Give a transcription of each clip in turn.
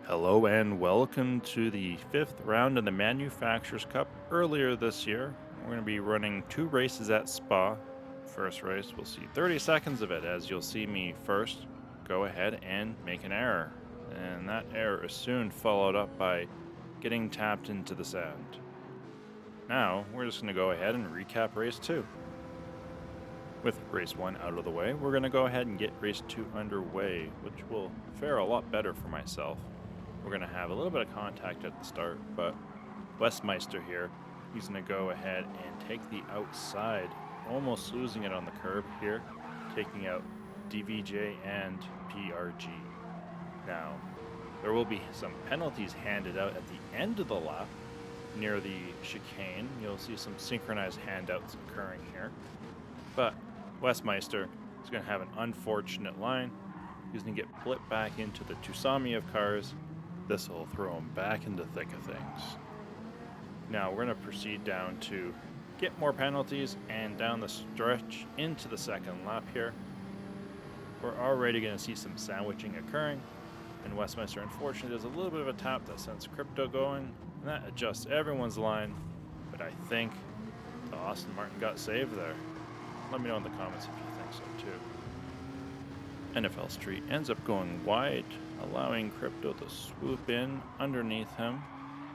Hello and welcome to the fifth round of the Manufacturers Cup. Earlier this year, we're going to be running two races at Spa. First race, we'll see 30 seconds of it as you'll see me first go ahead and make an error. And that error is soon followed up by getting tapped into the sand. Now, we're just going to go ahead and recap race 2. With race 1 out of the way, we're going to go ahead and get race 2 underway, which will fare a lot better for myself. We're going to have a little bit of contact at the start, but Westmeister here, he's going to go ahead and take the outside, almost losing it on the curb here, taking out DVJ and PRG. Now, there will be some penalties handed out at the end of the lap near the chicane. You'll see some synchronized handouts occurring here, but Westmeister is going to have an unfortunate line. He's going to get blipped back into the Tusami of cars. This will throw him back into the thick of things. Now we're going to proceed down to get more penalties and down the stretch into the second lap here. We're already going to see some sandwiching occurring, and Westminster unfortunately does a little bit of a tap that sends Crypto going, and that adjusts everyone's line, but I think the Aston Martin got saved there. Let me know in the comments if you think so too. NFL Street ends up going wide, allowing Crypto to swoop in underneath him.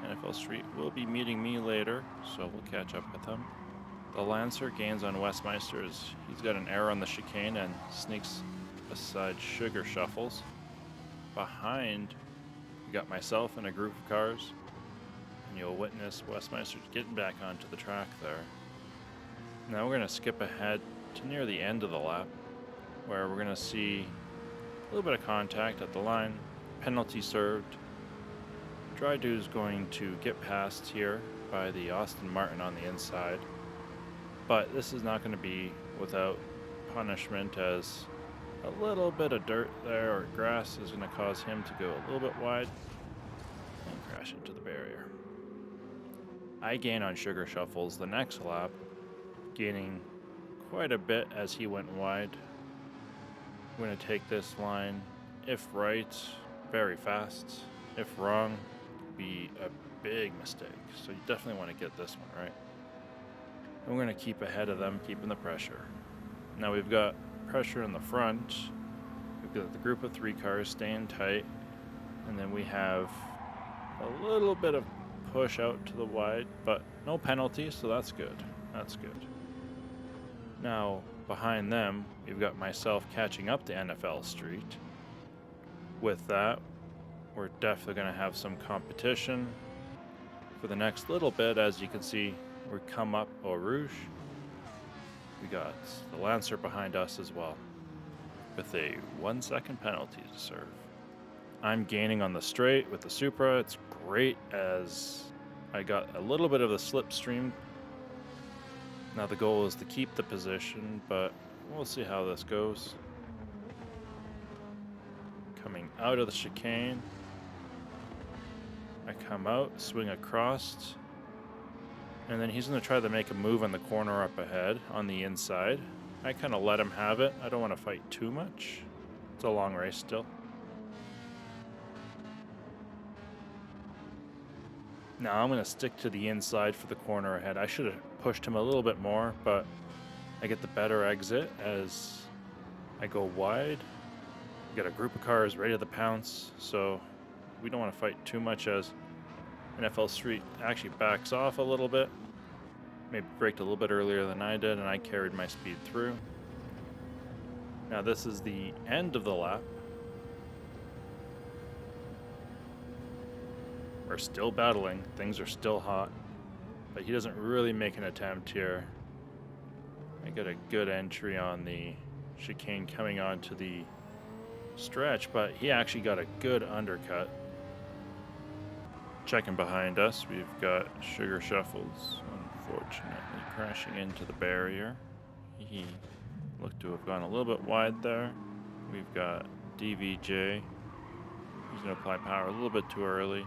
NFL Street will be meeting me later, so we'll catch up with him. The Lancer gains on Westmeister as he's got an error on the chicane and sneaks beside Sugar Shuffles. Behind, we got myself and a group of cars, and you'll witness Westmeister getting back onto the track there. Now we're going to skip ahead to near the end of the lap, where we're going to see a little bit of contact at the line, penalty served. Dry Dude's going to get passed here by the Aston Martin on the inside, but this is not going to be without punishment, as a little bit of dirt there or grass is going to cause him to go a little bit wide and crash into the barrier. I gain on Sugar Shuffles the next lap, gaining quite a bit as he went wide. I'm going to take this line, if right, very fast. If wrong, be a big mistake. So you definitely want to get this one right. And we're going to keep ahead of them, keeping the pressure. Now we've got pressure in the front. We've got the group of 3 cars staying tight. And then we have a little bit of push out to the wide, but no penalty, so that's good. That's good. Now, behind them, we've got myself catching up to NFL Street. With that, we're definitely going to have some competition for the next little bit. As you can see, we come up Eau Rouge. We got the Lancer behind us as well, with a 1-second penalty to serve. I'm gaining on the straight with the Supra. It's great as I got a little bit of the slipstream. Now the goal is to keep the position, but we'll see how this goes. Coming out of the chicane, I come out, swing across, and then he's going to try to make a move on the corner up ahead on the inside. I kind of let him have it. I don't want to fight too much. It's a long race still. Now I'm going to stick to the inside for the corner ahead. I should have pushed him a little bit more, but I get the better exit as I go wide. We got a group of cars ready to pounce, so we don't want to fight too much as NFL Street actually backs off a little bit. Maybe braked a little bit earlier than I did, and I carried my speed through. Now this is the end of the lap. We're still battling, things are still hot, but he doesn't really make an attempt here. I got a good entry on the chicane coming onto the stretch, but he actually got a good undercut. Checking behind us, we've got Sugar Shuffles, unfortunately crashing into the barrier. He looked to have gone a little bit wide there. We've got DVJ. He's going to apply power a little bit too early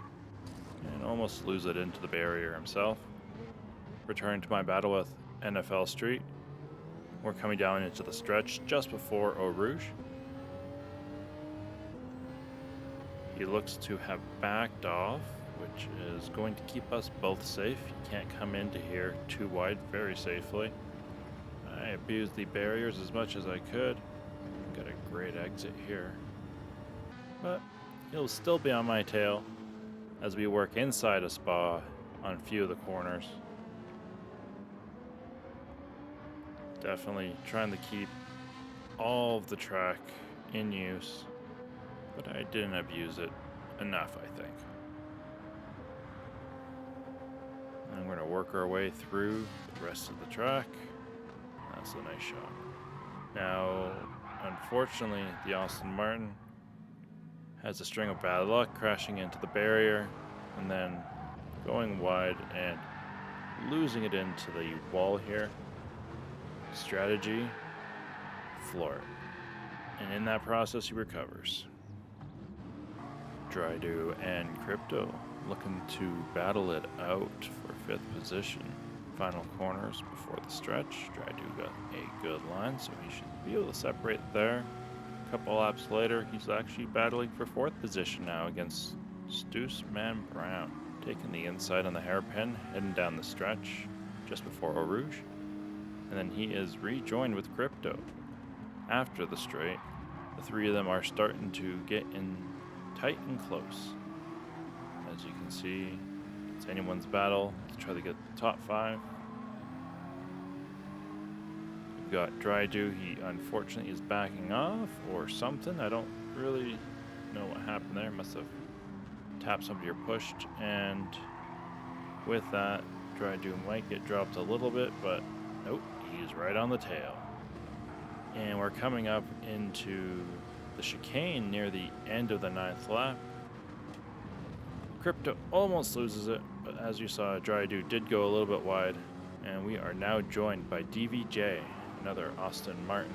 and almost lose it into the barrier himself. Returning to my battle with NFL Street. We're coming down into the stretch just before Eau Rouge. He looks to have backed off, which is going to keep us both safe. He can't come into here too wide very safely. I abused the barriers as much as I could. Got a great exit here. But he'll still be on my tail as we work inside a Spa on a few of the corners. Definitely trying to keep all of the track in use, but I didn't abuse it enough, I think. And we're going to work our way through the rest of the track. That's a nice shot. Now, unfortunately, the Aston Martin has a string of bad luck, crashing into the barrier and then going wide and losing it into the wall here. Strategy, floor it. And in that process, he recovers. Drydo and Crypto looking to battle it out for 5th position. Final corners before the stretch. Drydo got a good line, so he should be able to separate there. A couple laps later, he's actually battling for 4th position now against Stoosman Brown. Taking the inside on the hairpin, heading down the stretch just before Eau Rouge. And then he is rejoined with Crypto. After the straight, the three of them are starting to get in tight and close. As you can see, it's anyone's battle to try to get the top 5. We've got Drydo. He unfortunately is backing off or something. I don't really know what happened there. Must have tapped somebody or pushed. And with that, Drydo might get dropped a little bit, but nope, he's right on the tail. And we're coming up into the chicane near the end of the 9th lap. Crypto almost loses it, but as you saw, Drydo did go a little bit wide. And we are now joined by DVJ, another Aston Martin.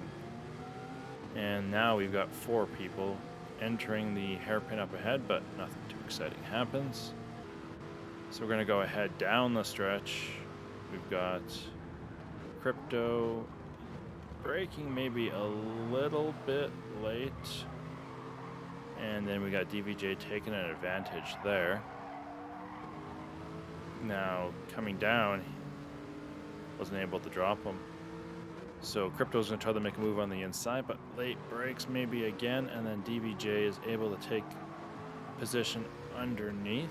And now we've got 4 people entering the hairpin up ahead, but nothing too exciting happens. So we're going to go ahead down the stretch. We've got Crypto braking maybe a little bit late. And then we got DVJ taking an advantage there. Now, coming down, wasn't able to drop him. So Crypto's going to try to make a move on the inside, but late brakes maybe again, and then DVJ is able to take position underneath.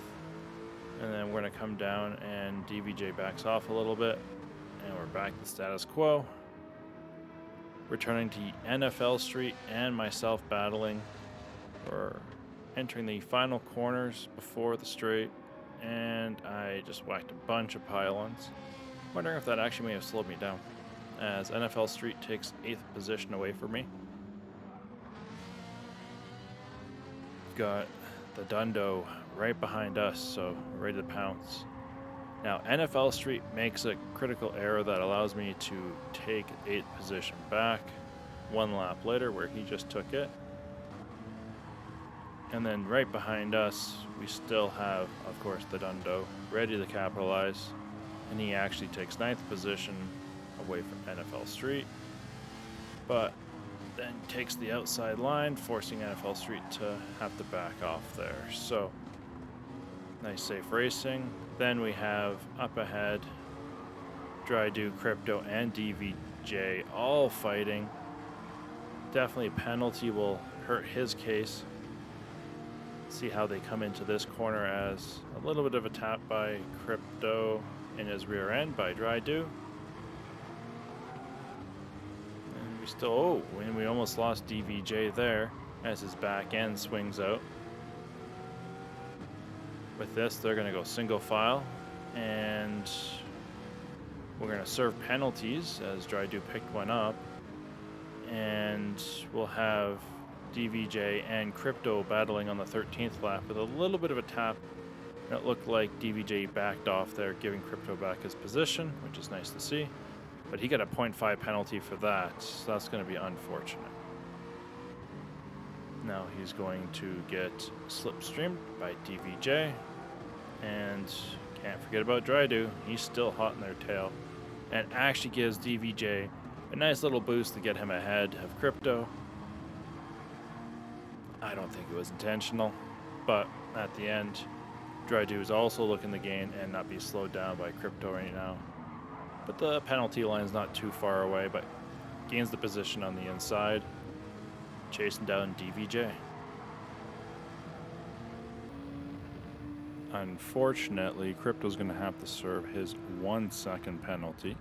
And then we're going to come down and DVJ backs off a little bit. And we're back to status quo. Returning to NFL Street and myself battling. We're entering the final corners before the straight, and I just whacked a bunch of pylons. Wondering if that actually may have slowed me down, as NFL Street takes 8th position away from me. Got the Dundo right behind us, so we're ready to pounce. Now, NFL Street makes a critical error that allows me to take 8th position back 1 lap later, where he just took it. And then right behind us, we still have, of course, the Dundo ready to capitalize. And he actually takes 9th position away from NFL Street, but then takes the outside line, forcing NFL Street to have to back off there. So, nice safe racing. Then we have up ahead, Drydo, Crypto, and DVJ all fighting. Definitely a penalty will hurt his case. See how they come into this corner, as a little bit of a tap by Crypto in his rear end by Drydo. And we still, and we almost lost DVJ there as his back end swings out. With this, they're going to go single file, and we're going to serve penalties as Drydo picked one up. And we'll have DVJ and Crypto battling on the 13th lap with a little bit of a tap. And it looked like DVJ backed off there, giving Crypto back his position, which is nice to see. But he got a 0.5 penalty for that, so that's going to be unfortunate. Now he's going to get slipstreamed by DVJ. And can't forget about Drydo. He's still hot in their tail. And actually gives DVJ a nice little boost to get him ahead of Crypto. I don't think it was intentional. But at the end, Drydo is also looking to gain and not be slowed down by Crypto right now. But the penalty line is not too far away, but gains the position on the inside, chasing down DVJ. Unfortunately, Crypto's going to have to serve his 1 second penalty.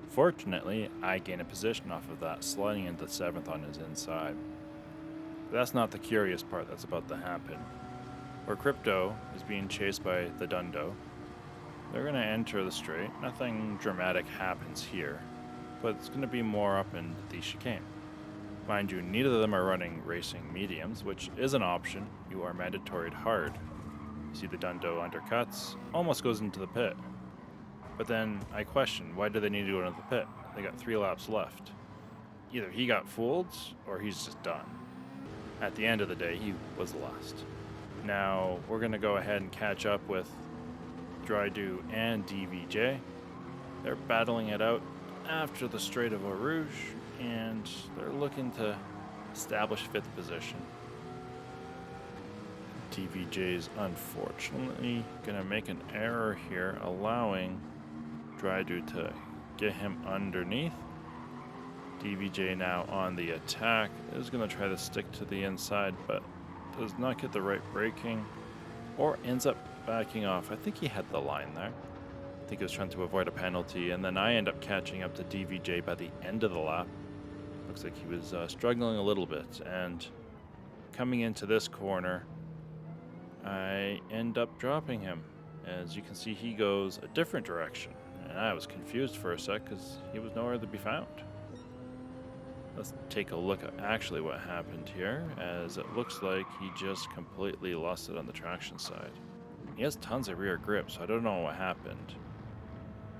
Fortunately, I gain a position off of that, sliding into 7th on his inside. But that's not the curious part that's about to happen. Where Crypto is being chased by the Dundo, they're going to enter the straight. Nothing dramatic happens here, but it's going to be more up in the chicane. Mind you, neither of them are running racing mediums, which is an option. You are mandatoried hard. You see the Dundo undercuts, almost goes into the pit. But then I question, why do they need to go into the pit? They got 3 laps left. Either he got fooled, or he's just done. At the end of the day, he was last. Now, we're going to go ahead and catch up with Drydo and DVJ. They're battling it out after the Strait of Eau Rouge, and they're looking to establish 5th position. DVJ's unfortunately going to make an error here, allowing Drydo to get him underneath. DVJ now on the attack is going to try to stick to the inside, but does not get the right braking, or ends up backing off. I think he had the line there. I think he was trying to avoid a penalty, and then I end up catching up to DVJ by the end of the lap. Looks like he was struggling a little bit, and coming into this corner, I end up dropping him. As you can see, he goes a different direction, and I was confused for a sec because he was nowhere to be found. Let's take a look at actually what happened here, as it looks like he just completely lost it on the traction side. He has tons of rear grip, so I don't know what happened.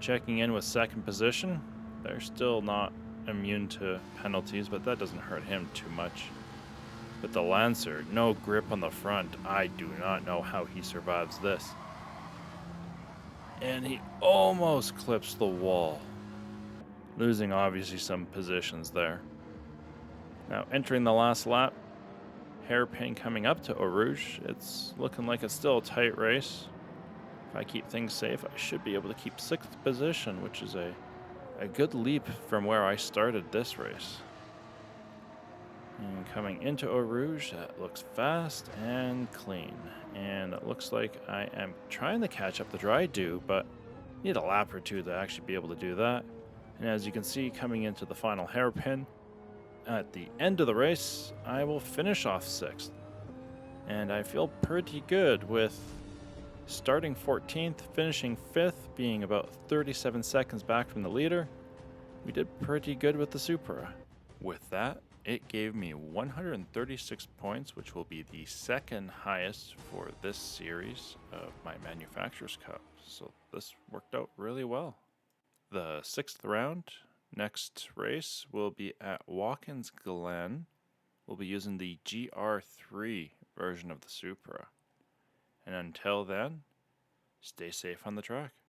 Checking in with 2nd position, they're still not immune to penalties, but that doesn't hurt him too much. But the Lancer, no grip on the front. I do not know how he survives this. And he almost clips the wall, losing obviously some positions there. Now entering the last lap, hairpin coming up to Eau Rouge. It's looking like it's still a tight race. If I keep things safe, I should be able to keep 6th position, which is a good leap from where I started this race. And coming into Eau Rouge, that looks fast and clean. And it looks like I am trying to catch up the Drydo, but need a lap or 2 to actually be able to do that. And as you can see, coming into the final hairpin, at the end of the race, I will finish off 6th. And I feel pretty good with starting 14th, finishing 5th, being about 37 seconds back from the leader. We did pretty good with the Supra. With that, it gave me 136 points, which will be the 2nd highest for this series of my Manufacturers Cup. So this worked out really well. The 6th round, next race, will be at Watkins Glen. We'll be using the GR3 version of the Supra. And until then, stay safe on the track.